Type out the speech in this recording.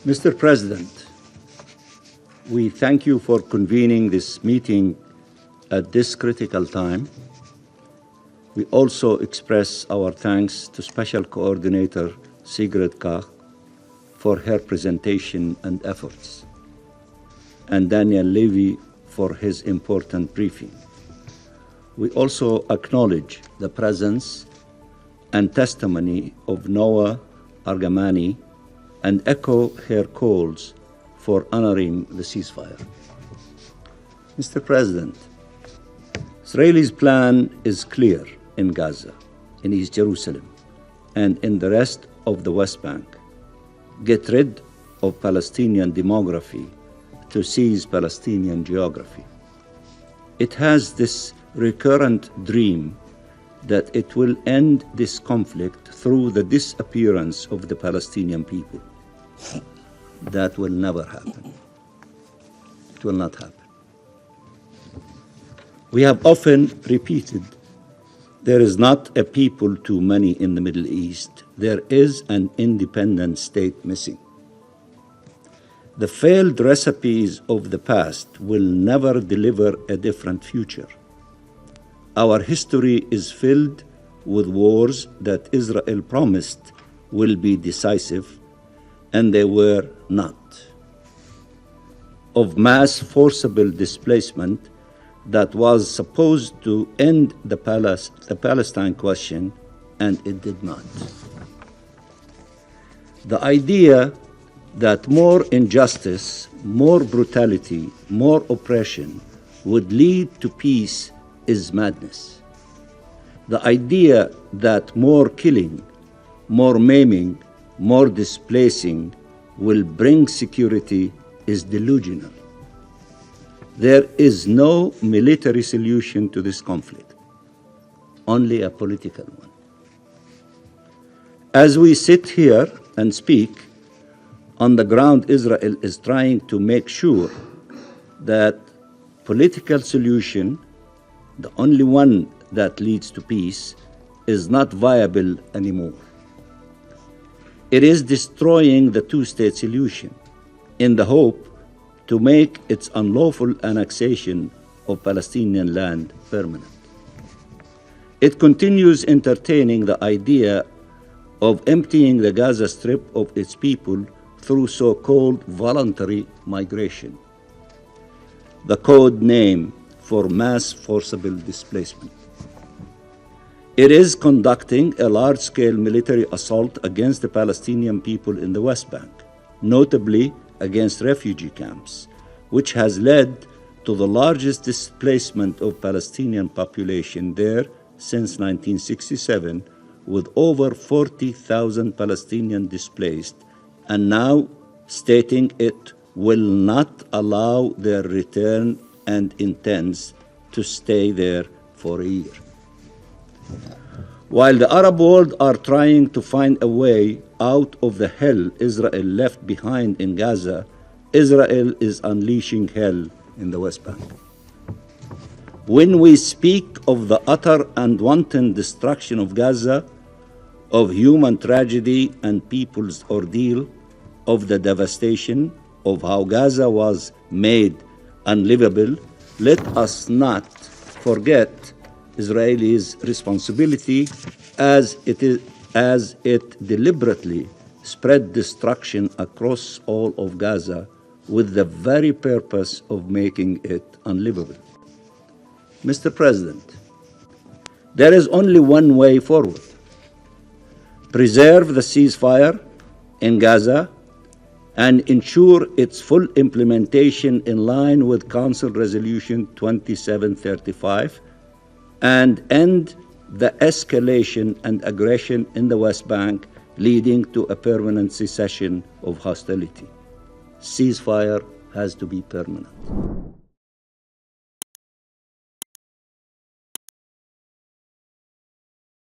Mr. President, we thank you for convening this meeting at this critical time. We also express our thanks to Special Coordinator Sigrid Kaag for her presentation and efforts, and Daniel Levy for his important briefing. We also acknowledge the presence and testimony of Noah Argamani and echo her calls for honoring the ceasefire. Mr. President, Israel's plan is clear in Gaza, in East Jerusalem, and in the rest of the West Bank. Get rid of Palestinian demography to seize Palestinian geography. It has this recurrent dream that it will end this conflict through the disappearance of the Palestinian people. That will never happen. It will not happen. We have often repeated, there is not a people too many in the Middle East. There is an independent state missing. The failed recipes of the past will never deliver a different future. Our history is filled with wars that Israel promised will be decisive, and they were not. Of mass forcible displacement that was supposed to end the Palestine question, and it did not. The idea that more injustice, more brutality, more oppression would lead to peace is madness. The idea that more killing, more maiming, more displacing will bring security is delusional. There is no military solution to this conflict, only a political one. As we sit here and speak, on the ground, Israel is trying to make sure that political solution, the only one that leads to peace, is not viable anymore. It is destroying the two-state solution in the hope to make its unlawful annexation of Palestinian land permanent. It continues entertaining the idea of emptying the Gaza Strip of its people through so-called voluntary migration, the code name for mass forcible displacement. It is conducting a large-scale military assault against the Palestinian people in the West Bank, notably against refugee camps, which has led to the largest displacement of Palestinian population there since 1967, with over 40,000 Palestinians displaced, and now stating it will not allow their return and intends to stay there for a year. While the Arab world are trying to find a way out of the hell Israel left behind in Gaza, Israel is unleashing hell in the West Bank. When we speak of the utter and wanton destruction of Gaza, of human tragedy and people's ordeal, of the devastation, of how Gaza was made unlivable, let us not forget Israel's responsibility as it deliberately spread destruction across all of Gaza with the very purpose of making it unlivable. Mr. President, there is only one way forward. Preserve the ceasefire in Gaza and ensure its full implementation in line with Council Resolution 2735, and end the escalation and aggression in the West Bank, leading to a permanent cessation of hostility. Ceasefire has to be permanent.